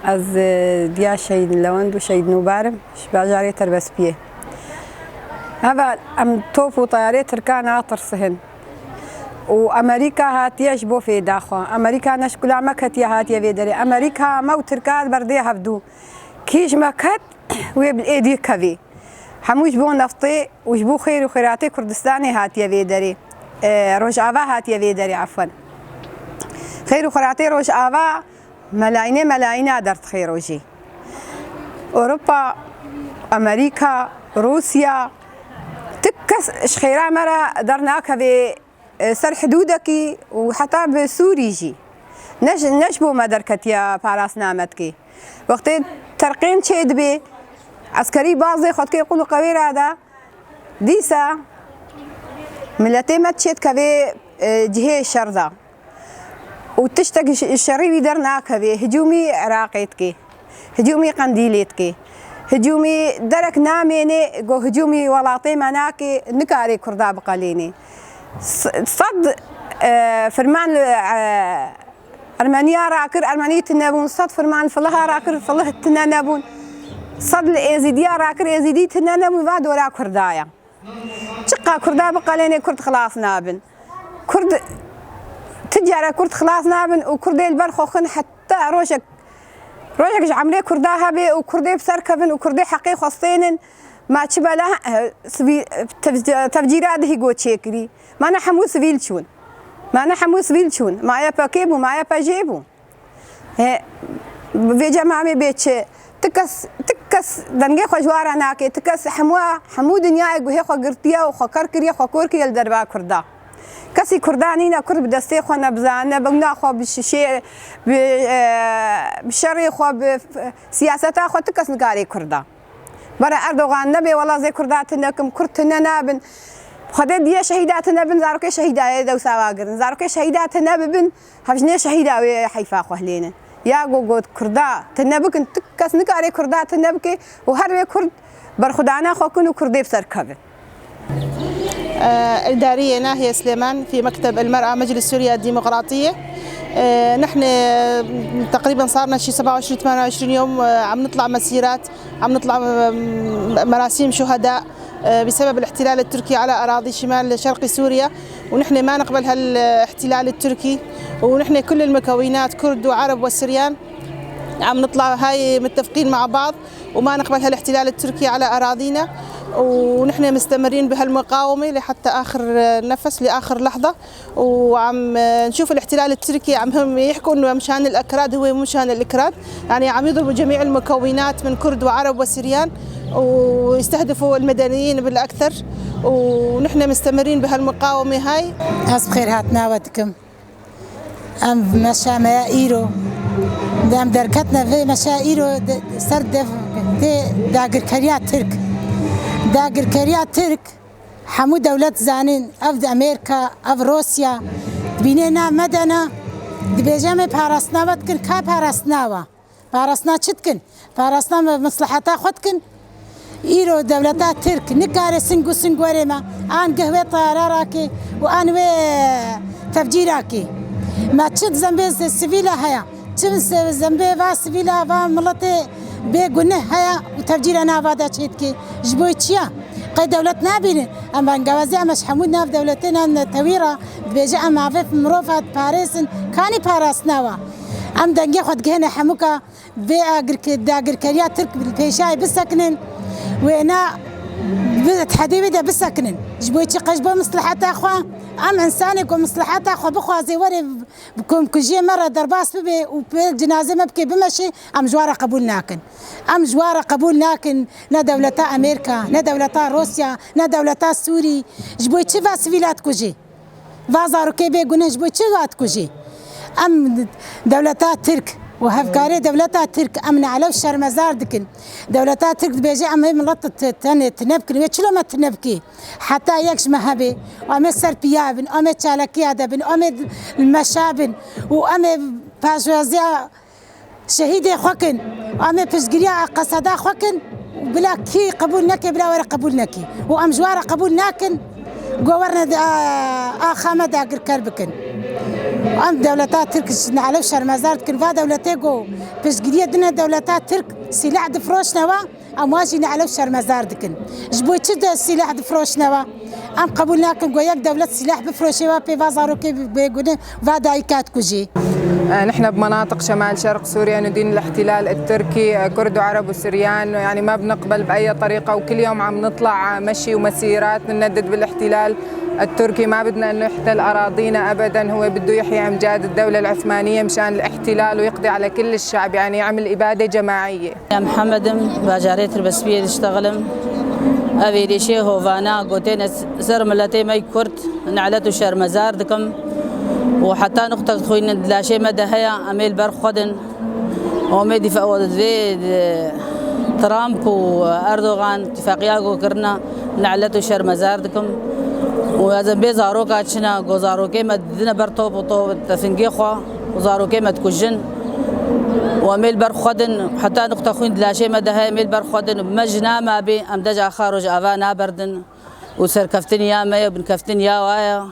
از دیا شهید لوند و شهید نوبارم شباجاري تربس بيه هذا ام توف وطياري تركان عطر صهن وامريكا هاتيش بو في داخو امريكا نشكل مكت يا هاتي بيدري امريكا مو تركان بردي هفدو كيش مكت وبالايدي كفي حموش بو نفطي وجبو خير وخيراتي كردستاني هاتي بيدري روجافا هاتي بيدري عفوا خير وخيراتي روجافا ملايين درت خير وجي اوروبا امريكا روسيا تكس خيرا مرة درناك في سر حدودك وحتى بسوري جي نجبو ما دركت يا باراس نامتكي وقت ترقين شيد بي عسكري بازي خد كي يقولوا قوير هذا ديسا ملتي ما تشيد كبي جهه الشرطة وتشتق الشريبي درناك في هجومي عراقيتكي هجومي قنديليتكي هجومي درك ناميني جو هجومي ولاطي مناكي نكاري كردا بقاليني صد فرمان أرمانيا راكر أرمانية تنابون صد فرمان فلها راكر فله تنابون صد الإيزيديا راكر إيزيدي تنابون بعد ولا كردايا شقا كردا بقاليني كرد خلاص نابن كرد تجارة كرد خلاص نابن وكردي البرخوخن حتى روشك عمري كرداها بي وكردي بسركبن وكردي حقيق خصينن ما تشبه لها تفجيرات هي جو تشيكري ما أنا حمو سبيل شون ما يا باكيبو ما يا باجيبو في جماعة بيتش تكس دنجي خجوارا ناكي تكس حمو دنيا هي خو قرتيا وخو كركريا خو كوركي الدربا كردا كسي كردانينا كرد بدستي خو نبزانا بغنا خو بالشيء بالشري خو بسياستا خو تكس نقاري كردا برا أردوغان نبي والله زي كرداتنا كم كرتنا نابن خدي دي شهيداتنا بن زاروكي شهيدا دو سواقر زاروكي شهيداتنا بن هبجني شهيدا وحيفا خهلينا يا جوجود كردا تنبك تكس نقاري كردا تنبكي وهربي كرد برخدانا خو كنو كردي بسركبه إدارية ناهية سليمان في مكتب المرأة مجلس سوريا الديمقراطية. نحن تقريبا صارنا شي 27 28 يوم عم نطلع مسيرات، عم نطلع مراسيم شهداء بسبب الاحتلال التركي على أراضي شمال شرق سوريا، ونحن ما نقبل هالاحتلال التركي، ونحن كل المكونات كرد وعرب وسريان عم نطلع هاي متفقين مع بعض وما نقبل هالاحتلال التركي على أراضينا، ونحن مستمرين بهالمقاومة لحتى آخر نفس لآخر لحظة، وعم نشوف الاحتلال التركي عم يحكوا إنه مشان الأكراد، هو مشان الأكراد، يعني عم يضربوا جميع المكونات من كرد وعرب وسريان ويستهدفوا المدنيين بالأكثر، ونحن مستمرين بهالمقاومة هاي. بخير هاتنا ودكم أم مشا إيرو دام دركتنا في مشا إيرو سردف داقر كريات ترك داقر كريات ترك حمو دولة زانين أفد أمريكا أف روسيا بيننا مدنا دبيجامي بارسنا بدكن كا بارسنا شتكن بارسنا مصلحتا خدكن إيرو دولة ترك نكاري سنغوري ما آن قهوة طياراكي وآن وي تفجيراكي ما تشد زنبي السفيلة هيا تشد زنبي با سفيلة با ملتي بيقولنا هيا وتفجير أنا بعد أشيدكي جبوي تشيا قيد دولتنا بين أما نجوازي مش حمودنا في دولتنا التويرة بيجي أما في مروفة باريس كاني باريس نوا أم دنجي خد جهنا حموكا داقر كريات ترك بالبيشاي بسكنن وأنا حديبي ده بسكنن جبوي تشي قجبو مصلحات أخوة أم إنسانك ومصلحات أخوة بخوا زي وري بكم كجي مرة درباس ببي وبالجنازة ما بكي بمشي أم جوارة قبول ناكن نا دولتا أمريكا نا دولتا روسيا نا دولتا سوري جبوي تشي فاسفيلات كجي فازارو كي بيقولن جبوي تشي وات كجي أم دولتا ترك وهفكاري دولتا ترك أمن على الشر مزار دكن دولتا ترك بيجي أمي ملطة تنبكن ويشلو ما تنبكي حتى يكش مهبي وأمي سربيابن أمي تشالكيادبن أمي المشابن وأمي باجوازيا شهيدي خوكن وأمي بشجريا قصدا خوكن بلا كي قبول نكي بلا ورا قبول نكي وأم جوارا قبول ناكن جوارنا خامة داقر كربكن وأن دولتات ترك نعلو شرمزار كن فا دولتيكو بس قدية دنا دولتات ترك سلاح دفروش نوا أمواجي نعلو شرمزار دكن جبوي تشد السلاح دفروش نوا أم قبولنا كن قويك دولة سلاح بفروشوا بفازارو كي بيقولون فادايكات كوجي. نحن بمناطق شمال شرق سوريا ندين الاحتلال التركي كرد وعرب وسريان، يعني ما بنقبل بأي طريقة، وكل يوم عم نطلع مشي ومسيرات نندد بالاحتلال التركي. ما بدنا انه يحتل اراضينا ابدا، هو بده يحيي امجاد الدولة العثمانية مشان الاحتلال ويقضي على كل الشعب، يعني يعمل ابادة جماعية. يا محمد باجاري تربسبيه تشتغلم ابي ليشي هوفانا قوتين سر ملتي ماي كرد نعلتو شهر مزار دكم وحتى نقطة خوين لا شيء مدى هيا أميل برخدن وميدي في ترامب وأردوغان اتفاقية كرنا نعلتو شهر مزار دكم وهذا بيزارو كاتشنا غوزارو كيما دنا برطوب وطوب تفنجيخوا وزارو كيما تكوجن وميل برخدن حتى نقطة خوين لا شيء مدى هيا ميل برخدن بمجنا ما بي أمدجا خارج أفانا بردن وسر كفتن يا مايا بن كفتن يا وايا